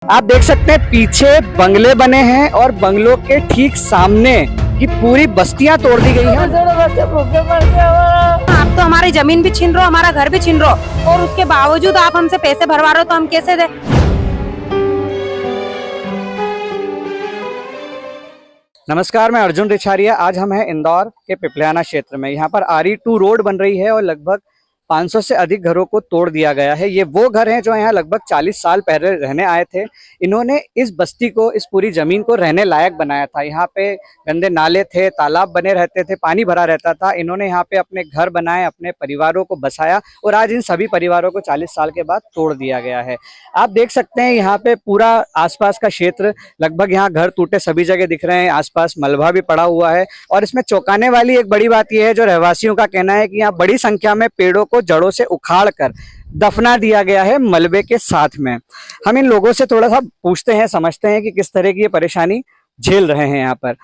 आप देख सकते हैं पीछे बंगले बने हैं और बंगलों के ठीक सामने की पूरी बस्तियां तोड़ दी गई हैं। आप तो हमारी जमीन भी छीन रहे हो, हमारा घर भी छीन रहे हो और उसके बावजूद आप हमसे पैसे भरवा रहे हो तो हम कैसे दे। नमस्कार, मैं अर्जुन रिछारिया। आज हम हैं इंदौर के पिपलियाना क्षेत्र में। यहाँ पर RE2 रोड बन रही है और लगभग 500 से अधिक घरों को तोड़ दिया गया है। ये वो घर हैं जो यहाँ लगभग 40 साल पहले रहने आए थे। इन्होंने इस बस्ती को, इस पूरी जमीन को रहने लायक बनाया था। यहाँ पे गंदे नाले थे, तालाब बने रहते थे, पानी भरा रहता था। इन्होंने यहाँ पे अपने घर बनाए, अपने परिवारों को बसाया और आज इन सभी परिवारों को 40 साल के बाद तोड़ दिया गया है। आप देख सकते हैं यहाँ पे पूरा आसपास का क्षेत्र, लगभग यहाँ घर टूटे सभी जगह दिख रहे हैं। आसपास मलबा भी पड़ा हुआ है और इसमें चौंकाने वाली एक बड़ी बात यह है, जो रहवासियों का कहना है कि यहाँ बड़ी संख्या में पेड़ों को जड़ों से उखाड़कर दफना दिया गया है मलबे के साथ में। हम इन लोगों से थोड़ा सा पूछते हैं, समझते हैं कि किस तरह की ये परेशानी झेल रहे हैं यहाँ पर।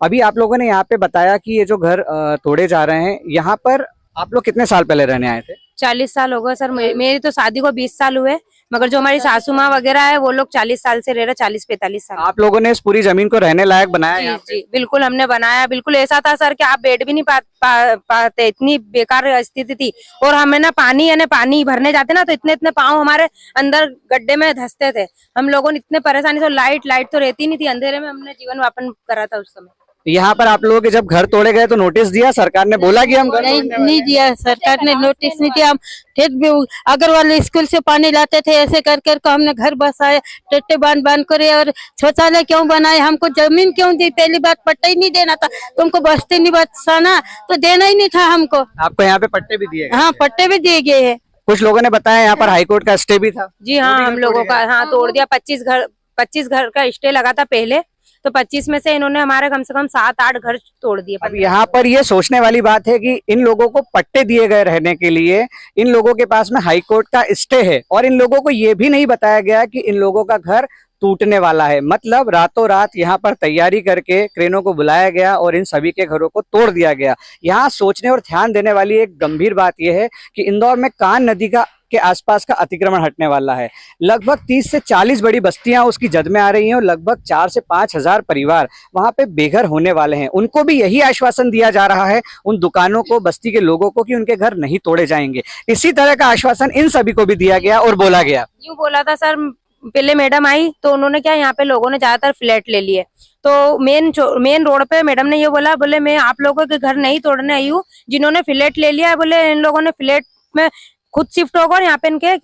अभी आप लोगों ने यहाँ पे बताया कि ये जो घर तोड़े जा रहे हैं, यहाँ पर आप लोग कितने साल पहले रहने आए थे? 40 साल हो गए सर। मेरी तो शादी को 20 साल हुए, मगर जो हमारी सासू माँ वगैरह है वो लोग 40 साल से रह रहे, 40-45 साल। आप लोगों ने इस पूरी जमीन को रहने लायक बनाया? जी जी बिल्कुल हमने बनाया। बिल्कुल ऐसा था सर कि आप बैठ भी नहीं पाते, इतनी बेकार स्थिति थी। और हमें ना पानी भरने जाते ना तो इतने पाँव हमारे अंदर गड्ढे में धंसते थे। हम लोगों ने इतने परेशानी से, लाइट तो रहती नहीं थी, अंधेरे में हमने जीवन यापन करा था उस समय। यहाँ पर आप लोगों के जब घर तोड़े गए तो नोटिस दिया सरकार ने? बोला कि हम घर नहीं दिया, सरकार ने नोटिस नहीं दिया। हम ठीक अग्रवाल स्कूल से पानी लाते थे, ऐसे कर हमने घर बसाए, टट्टे बांध करे। और शौचालय क्यों बनाए? हमको जमीन क्यों दी? पहली बात पट्टा ही नहीं देना था, तुमको बस्ती नहीं बसाना तो देना ही नहीं था हमको। आपको यहाँ पे पट्टे भी दिए? हाँ, पट्टे भी दिए गए हैं। कुछ लोगों ने बताया यहाँ पर हाईकोर्ट का स्टे भी था। जी हाँ, हम लोगों का तोड़ दिया। 25 घर का स्टे लगा था पहले, तो 25 में से इन्होंने हमारे कम से कम 7-8 घर तोड़ दिए। अब यहाँ पर ये सोचने वाली बात है कि इन लोगों को पट्टे दिए गए रहने के लिए, इन लोगों के पास में हाई कोर्ट का स्टे है और इन लोगों को ये भी नहीं बताया गया कि इन लोगों का घर टूटने वाला है। मतलब रातों रात यहाँ पर तैयारी करके क्रेनों को बुलाया गया और इन सभी के घरों को तोड़ दिया गया। यहाँ सोचने और ध्यान देने वाली एक गंभीर बात यह है कि इंदौर में कान नदी के आसपास का अतिक्रमण हटने वाला है। लगभग 30 से 40 बड़ी बस्तियां उसकी जद में आ रही हैं और लगभग 4 से 5 हजार परिवार वहां पे बेघर होने वाले हैं। उनको भी यही आश्वासन दिया जा रहा है उन दुकानों को, बस्ती के लोगों को, कि उनके घर नहीं तोड़े जाएंगे। इसी तरह का आश्वासन इन सभी को भी दिया गया और बोला गया। यूँ बोला था सर, पहले मैडम आई तो उन्होंने क्या, यहाँ पे लोगों ने ज्यादातर फ्लैट ले लिए, तो मेन रोड पे मैडम ने ये बोले मैं आप लोगों के घर नहीं तोड़ने आई हूँ, जिन्होंने फ्लैट ले लिया बोले इन लोगों ने फ्लैट में खुद शिफ्ट होगा और यहाँ पे इनके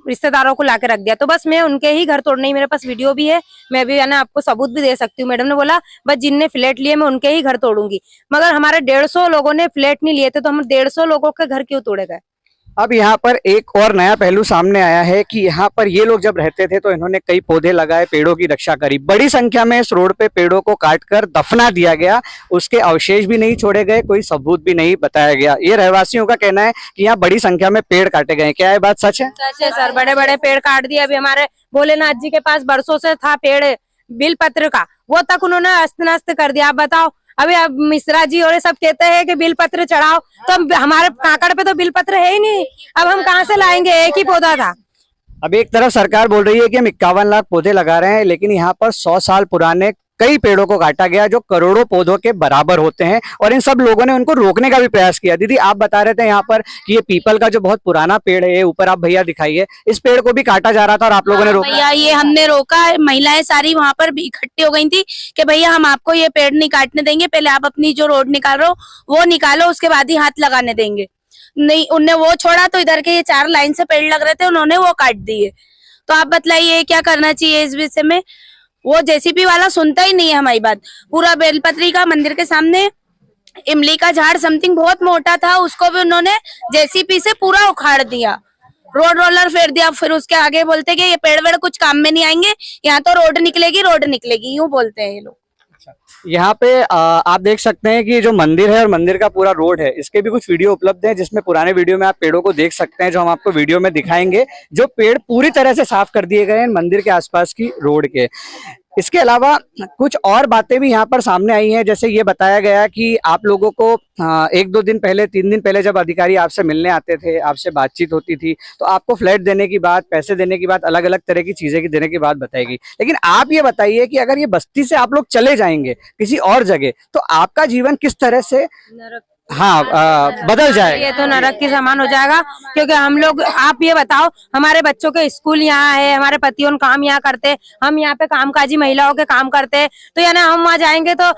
रिश्तेदारों को लाके रख दिया, तो बस मैं उनके ही घर तोड़ने ही, मेरे पास वीडियो भी है, मैं भी आपको सबूत भी दे सकती हूँ। मैडम ने बोला बस जिनने फ्लैट लिए मैं उनके ही घर तोड़ूंगी, मगर हमारे 150 लोगों ने फ्लैट नहीं लिए थे तो हम 150 लोगों के घर क्यों तोड़े गए? अब यहाँ पर एक और नया पहलू सामने आया है कि यहाँ पर ये लोग जब रहते थे तो इन्होंने कई पौधे लगाए, पेड़ों की रक्षा करी। बड़ी संख्या में इस रोड पे पेड़ों को काटकर दफना दिया गया, उसके अवशेष भी नहीं छोड़े गए, कोई सबूत भी नहीं बताया गया। ये रहवासियों का कहना है कि यहाँ बड़ी संख्या में पेड़ काटे गए। क्या ये बात सच है? सच है सर, बड़े बड़े पेड़ काट दिए। अभी हमारे भोलेनाथ जी के पास बरसों से था पेड़ बिल पत्र का, वो तक उन्होंने अस्त नस्त कर दिया। आप बताओ, अभी अब मिश्रा जी और ये सब कहते हैं कि बिल पत्र चढ़ाओ, तो हमारे काकड़ पे तो बिल पत्र है ही नहीं, अब हम कहाँ से लाएंगे? एक ही पौधा था। अब एक तरफ सरकार बोल रही है कि हम 51 लाख पौधे लगा रहे हैं, लेकिन यहाँ पर 100 साल पुराने कई पेड़ों को काटा गया जो करोड़ों पौधों के बराबर होते हैं और इन सब लोगों ने उनको रोकने का भी प्रयास किया। दीदी, आप बता रहे थे यहाँ पर कि ये पीपल का जो बहुत पुराना पेड़ है, ऊपर आप भैया दिखाइए, इस पेड़ को भी काटा जा रहा था और आप लोगों ने रोका? भैया ये हमने रोका, महिलाएं सारी वहाँ पर भी इकट्ठी हो गई थी कि भैया हम आपको ये पेड़ नहीं काटने देंगे, पहले आप अपनी जो रोड निकाल रहे हो वो निकालो, उसके बाद ही हाथ लगाने देंगे। नहीं, उनने वो छोड़ा तो इधर के ये 4 लाइन से पेड़ लग रहे थे, उन्होंने वो काट दिए। तो आप बतलाइए क्या करना चाहिए इस विषय में? वो जेसीपी वाला सुनता ही नहीं है हमारी बात। पूरा बेलपत्री का मंदिर के सामने इमली का झाड़ समथिंग बहुत मोटा था, उसको भी उन्होंने जेसीपी से पूरा उखाड़ दिया, रोड रोलर फेर दिया। फिर उसके आगे बोलते कि ये पेड़ वेड़ कुछ काम में नहीं आएंगे, यहाँ तो रोड निकलेगी, यूं बोलते हैं ये लोग। यहाँ पे आप देख सकते हैं कि जो मंदिर है और मंदिर का पूरा रोड है, इसके भी कुछ वीडियो उपलब्ध है, जिसमें पुराने वीडियो में आप पेड़ों को देख सकते हैं, जो हम आपको वीडियो में दिखाएंगे। जो पेड़ पूरी तरह से साफ कर दिए गए हैं मंदिर के आसपास की रोड के। इसके अलावा कुछ और बातें भी यहाँ पर सामने आई हैं, जैसे ये बताया गया कि आप लोगों को 1-2 दिन पहले 3 दिन पहले जब अधिकारी आपसे मिलने आते थे, आपसे बातचीत होती थी, तो आपको फ्लैट देने की बात, पैसे देने की बात, अलग अलग तरह की चीजें की देने की बात बताई गई। लेकिन आप ये बताइए कि अगर ये बस्ती से आप लोग चले जाएंगे किसी और जगह, तो आपका जीवन किस तरह से बदल जाएगा? ये तो नरक के समान हो जाएगा, क्योंकि हम लोग, आप ये बताओ, हमारे बच्चों के स्कूल यहाँ है, हमारे पतियों काम यहाँ करते, हम यहाँ पे कामकाजी महिलाओं के काम करते, तो यानी हम वहाँ जाएंगे तो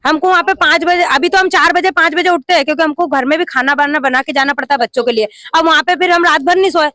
हमको वहाँ पे 5 बजे, अभी तो हम 4 बजे 5 बजे उठते हैं, क्योंकि हमको घर में भी खाना बना के जाना पड़ता है बच्चों के लिए। अब वहाँ पे फिर हम रात भर नहीं सोए,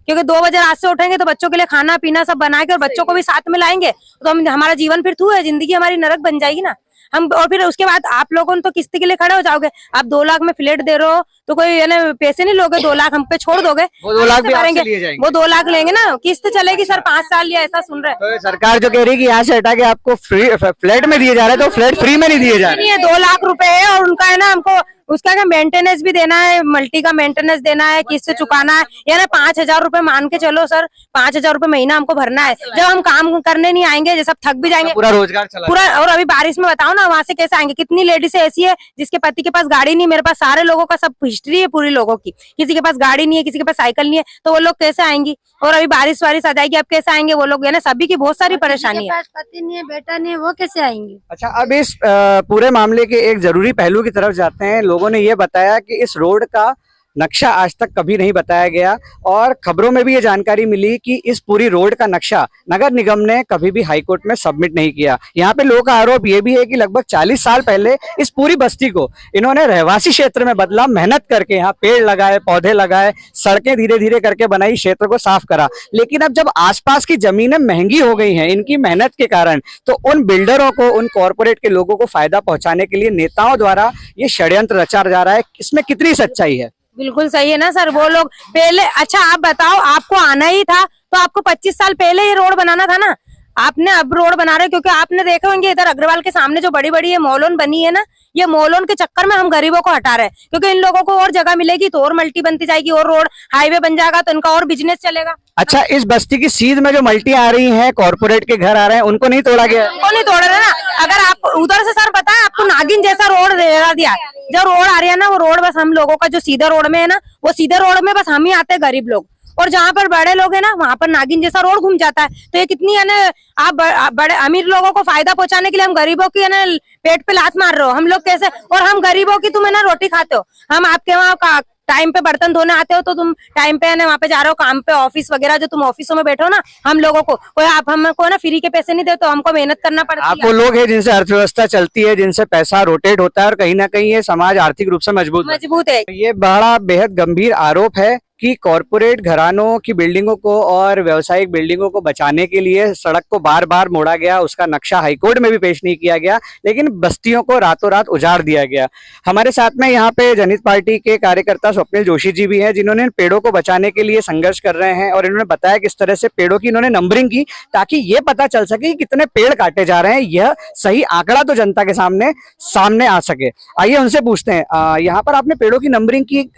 क्योंकि 2 बजे रात से उठेंगे तो बच्चों के लिए खाना पीना सब बना के और बच्चों को भी साथ में लाएंगे, तो हमारा जीवन फिर थू है, जिंदगी हमारी नरक बन जाएगी ना हम। और फिर उसके बाद आप लोगों ने तो किस्त के लिए खड़े हो जाओगे। आप 2 लाख में फ्लैट दे रहे हो तो कोई यानी पैसे नहीं लोगे, 2 लाख हम पे छोड़ दोगे? वो 2 लाख भी आपसे लिए जाएंगे। वो 2 लाख लेंगे ना, किस्त चलेगी सर 5 साल या ऐसा सुन रहे हैं। तो सरकार जो कह रही है कि यहाँ से हटा के आपको फ्री फ्लैट में दिए जा रहे हैं, तो फ्लैट फ्री में नहीं दिए जा रहे नहीं है, 2 लाख रुपए है और उनका है ना, हमको उसका क्या मेंटेनेंस भी देना है, मल्टी का मेंटेनेंस देना है, किस्त चुकाना है, या ना 5,000 रुपए मान के चलो सर, 5,000 रुपए महीना हमको भरना है। जब हम काम करने नहीं आएंगे, जब सब थक भी जाएंगे, पूरा रोजगार चला पूरा। और अभी बारिश में बताओ ना वहां से कैसे आएंगे? कितनी लेडीज ऐसी है जिसके पति के पास गाड़ी नहीं, मेरे पास सारे लोगों का सब हिस्ट्री है पूरी लोगों की, किसी के पास गाड़ी नहीं है, किसी के पास साइकिल नहीं है, तो वो लोग कैसे आएंगी? और अभी बारिश वारिश आ जाएगी, अब कैसे आएंगे वो लोग? यानी सभी की बहुत सारी परेशानी है। पति नहीं है, बेटा नहीं है, वो कैसे आएंगे? अच्छा, अब इस पूरे मामले के एक जरूरी पहलू की तरफ जाते हैं। लोगों ने ये बताया कि इस रोड का नक्शा आज तक कभी नहीं बताया गया, और खबरों में भी ये जानकारी मिली कि इस पूरी रोड का नक्शा नगर निगम ने कभी भी हाईकोर्ट में सबमिट नहीं किया। यहाँ पे लोगों का आरोप ये भी है कि लगभग 40 साल पहले इस पूरी बस्ती को इन्होंने रहवासी क्षेत्र में बदला, मेहनत करके यहाँ पेड़ लगाए, पौधे लगाए, सड़कें धीरे धीरे करके बनाई, क्षेत्र को साफ करा। लेकिन अब जब आसपास की जमीनें महंगी हो गई हैं इनकी मेहनत के कारण, तो उन बिल्डरों को, उन कॉरपोरेट के लोगों को फायदा पहुंचाने के लिए नेताओं द्वारा ये षड्यंत्र रचा जा रहा है। इसमें कितनी सच्चाई है? बिल्कुल सही है ना सर। वो लोग पहले, अच्छा आप बताओ, आपको आना ही था तो आपको 25 साल पहले ये रोड बनाना था ना। आपने अब रोड बना रहे, क्योंकि आपने देखे होंगे इधर अग्रवाल के सामने जो बड़ी बड़ी ये मॉलोन बनी है ना, ये मॉलोन के चक्कर में हम गरीबों को हटा रहे हैं, क्योंकि इन लोगों को और जगह मिलेगी तो और मल्टी बनती जाएगी, और रोड हाईवे बन जाएगा तो इनका और बिजनेस चलेगा। अच्छा, इस बस्ती की सीध में जो मल्टियां आ रही हैं, कॉर्पोरेट के घर आ रहे हैं, उनको नहीं तोड़ा गया? उनको नहीं तोड़ रहे ना। अगर आप उधर से सर पता है आपको नागिन जैसा रोड दे दिया, जो रोड आ रही है ना, वो रोड बस हम लोगों का जो सीधे रोड में है ना, वो सीधे रोड में बस हम ही आते हैं गरीब लोग, और जहाँ पर बड़े लोग हैं ना वहां पर नागिन जैसा रोड घूम जाता है। तो ये कितनी है ना, आप बड़े अमीर लोगों को फायदा पहुंचाने के लिए हम गरीबों की है ना पेट पे लात मार रहे हो। हम लोग कैसे, और हम गरीबों की तुम है ना रोटी खाते हो। हम आपके वहाँ टाइम पे बर्तन धोने आते हो तो तुम टाइम पे है ना वहाँ पे जा रहे हो काम पे, ऑफिस वगैरह जो तुम ऑफिसों में बैठो ना, हम लोगों को कोई आप हमको ना फ्री के पैसे नहीं देते, तो हमको मेहनत करना पड़ता है। आप वो लोग हैं जिनसे अर्थव्यवस्था चलती है, जिनसे पैसा रोटेट होता है, और कहीं ना कहीं ये समाज आर्थिक रूप से मजबूत है। ये बड़ा बेहद गंभीर आरोप है कि कॉरपोरेट घरानों की बिल्डिंगों को और व्यावसायिक बिल्डिंगों को बचाने के लिए सड़क को बार बार मोड़ा गया, उसका नक्शा हाईकोर्ट में भी पेश नहीं किया गया, लेकिन बस्तियों को रातों रात उजाड़ दिया गया। हमारे साथ में यहाँ पे जनहित पार्टी के कार्यकर्ता स्वप्निल जोशी जी भी हैं, जिन्होंने पेड़ों को बचाने के लिए संघर्ष कर रहे हैं, और इन्होंने बताया किस तरह से पेड़ों की इन्होंने नंबरिंग की, ताकि ये पता चल सके कि कितने पेड़ काटे जा रहे हैं, यह सही आंकड़ा तो जनता के सामने आ सके। आइए उनसे पूछते हैं, यहाँ पर आपने पेड़ों की नंबरिंग की,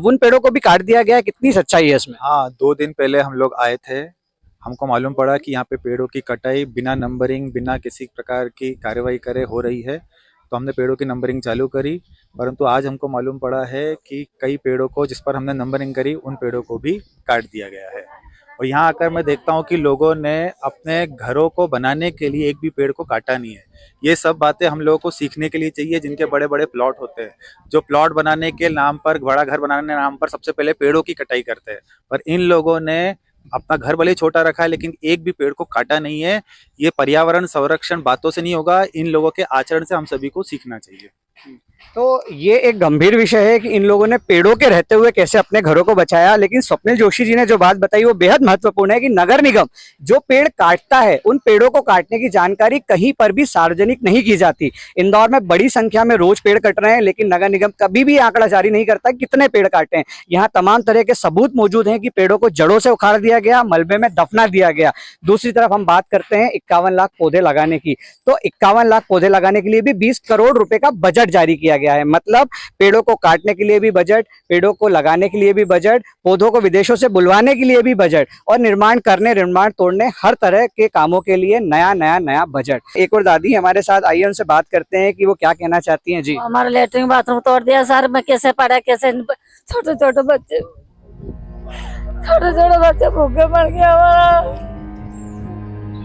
उन पेड़ों को भी काट दिया गया, कितनी सच्चाई है इसमें? हाँ, 2 दिन पहले हम लोग आए थे, हमको मालूम पड़ा कि यहाँ पे पेड़ों की कटाई बिना नंबरिंग, बिना किसी प्रकार की कार्रवाई करे हो रही है, तो हमने पेड़ों की नंबरिंग चालू करी। परंतु आज हमको मालूम पड़ा है कि कई पेड़ों को जिस पर हमने नंबरिंग करी, उन पेड़ों को भी काट दिया गया है। और यहाँ आकर मैं देखता हूँ कि लोगों ने अपने घरों को बनाने के लिए एक भी पेड़ को काटा नहीं है। ये सब बातें हम लोगों को सीखने के लिए चाहिए, जिनके बड़े बड़े प्लॉट होते हैं, जो प्लॉट बनाने के नाम पर, बड़ा घर बनाने के नाम पर सबसे पहले पेड़ों की कटाई करते हैं। पर इन लोगों ने अपना घर भले छोटा रखा है, लेकिन एक भी पेड़ को काटा नहीं है। ये पर्यावरण संरक्षण बातों से नहीं होगा, इन लोगों के आचरण से हम सभी को सीखना चाहिए। तो ये एक गंभीर विषय है कि इन लोगों ने पेड़ों के रहते हुए कैसे अपने घरों को बचाया, लेकिन स्वप्निल जोशी जी ने जो बात बताई वो बेहद महत्वपूर्ण है कि नगर निगम जो पेड़ काटता है, उन पेड़ों को काटने की जानकारी कहीं पर भी सार्वजनिक नहीं की जाती। इंदौर में बड़ी संख्या में रोज पेड़ कट रहे हैं, लेकिन नगर निगम कभी भी आंकड़ा जारी नहीं करता कितने पेड़ काटे हैं। यहाँ तमाम तरह के सबूत मौजूद हैं कि पेड़ों को जड़ों से उखाड़ दिया गया, मलबे में दफना दिया गया। दूसरी तरफ हम बात करते हैं 51 लाख पौधे लगाने की, तो 51 लाख पौधे लगाने के लिए भी 20 करोड़ रुपए का बजट बजट जारी किया गया है। मतलब पेड़ों को काटने के लिए भी बजट, पेड़ों को लगाने के लिए भी बजट, पौधों को विदेशों से बुलवाने के लिए भी बजट और निर्माण तोड़ने हर तरह के कामों के लिए नया बजट। एक और दादी हमारे साथ, आइए उनसे बात करते हैं कि वो क्या कहना चाहती हैं। जी, हमारा लेटरिन बाथरूम तोड़ दिया सर, मैं कैसे पढ़ा, कैसे छोटे छोटे बच्चे भूखे मर गया। हमारा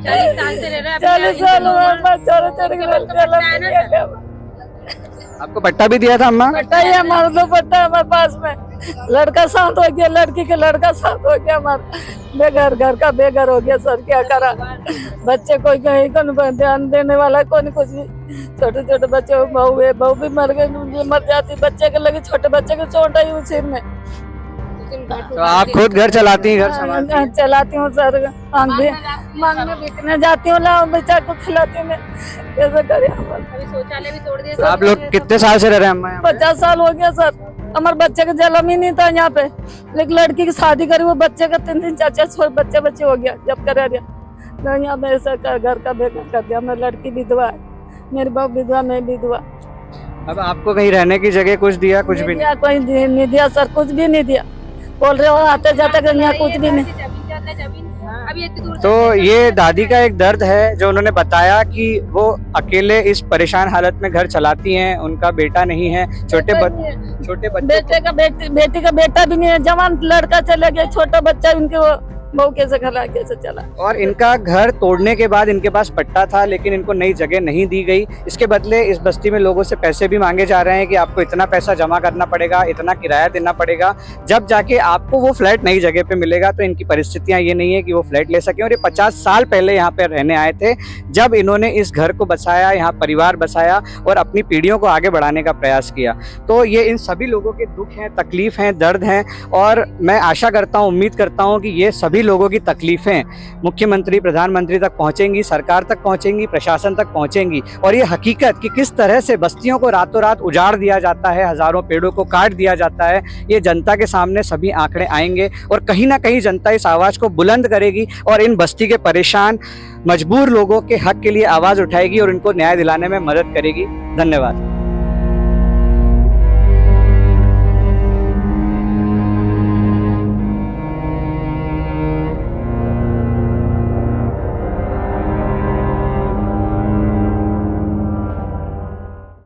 40 साल से रह रहे हैं, 40 साल आपको पट्टा भी दिया था अम्मा? पट्टा ही हमारा, दो पट्टा हमारे पास में। लड़का साथ हो गया, लड़की के लड़का साथ हो गया, हमारा घर का बेघर हो गया सर। क्या करा, बच्चे कोई कहीं को ध्यान देने वाला, कोई कुछ भी। छोटे छोटे बच्चे, बहू भी मर गई, मर जाती। बच्चे के लगे, छोटे बच्चे के चोट आई उस सिर में। तो आप खुद घर चलाती हैं, घर संभालती हैं? चलाती हूँ सर, मांगने बिकने जाती हूँ, लाओ बच्चा को खिलाती हूँ मैं। कैसे करें, अभी शौचालय भी तोड़ दिया। आप लोग कितने साल से रह रहे हैं अम्मा यहाँ पे? 50 साल हो गया सर। हमारे बच्चे का जन्म ही नहीं था यहाँ पे, लेकिन लड़की की शादी करी, वो बच्चे का 3 4 बच्चे हो गया जब करा दिया। यहाँ पे ऐसा घर का बेकार कर दिया। मेरी लड़की विधवा है, मेरी बहू विधवा, मैं विधवा। अब आपको कहीं रहने की जगह कुछ दिया? कुछ भी नहीं? कोई नहीं दिया सर, कुछ भी नहीं दिया। बोल रहे हो आते जाते यहाँ कुछ भी नहीं। तो ये दादी का एक दर्द है जो उन्होंने बताया कि वो अकेले इस परेशान हालत में घर चलाती हैं, उनका बेटा नहीं है, छोटे बच्चे, बेटी का बेटा भी नहीं है, जवान लड़का चला गया, छोटा बच्चा, उनके वो बहू कैसे खला, कैसे चला। और इनका घर तोड़ने के बाद इनके पास पट्टा था, लेकिन इनको नई जगह नहीं दी गई। इसके बदले इस बस्ती में लोगों से पैसे भी मांगे जा रहे हैं कि आपको इतना पैसा जमा करना पड़ेगा, इतना किराया देना पड़ेगा, जब जाके आपको वो फ्लैट नई जगह पे मिलेगा। तो इनकी परिस्थितियां ये नहीं है कि वो फ्लैट ले सकें। और ये 50 साल पहले यहाँ पे रहने आए थे, जब इन्होंने इस घर को बसाया, यहाँ परिवार बसाया और अपनी पीढ़ियों को आगे बढ़ाने का प्रयास किया। तो ये इन सभी लोगों के दुख हैं, तकलीफ हैं, दर्द हैं। और मैं आशा करता हूँ, उम्मीद करता हूँ कि ये सभी लोगों की तकलीफें मुख्यमंत्री, प्रधानमंत्री तक पहुंचेंगी, सरकार तक पहुंचेंगी, प्रशासन तक पहुंचेंगी। और ये हकीकत कि किस तरह से बस्तियों को रातों रात उजाड़ दिया जाता है, हजारों पेड़ों को काट दिया जाता है, ये जनता के सामने सभी आंकड़े आएंगे। और कहीं ना कहीं जनता इस आवाज को बुलंद करेगी और इन बस्ती के परेशान मजबूर लोगों के हक के लिए आवाज उठाएगी और इनको न्याय दिलाने में मदद करेगी। धन्यवाद।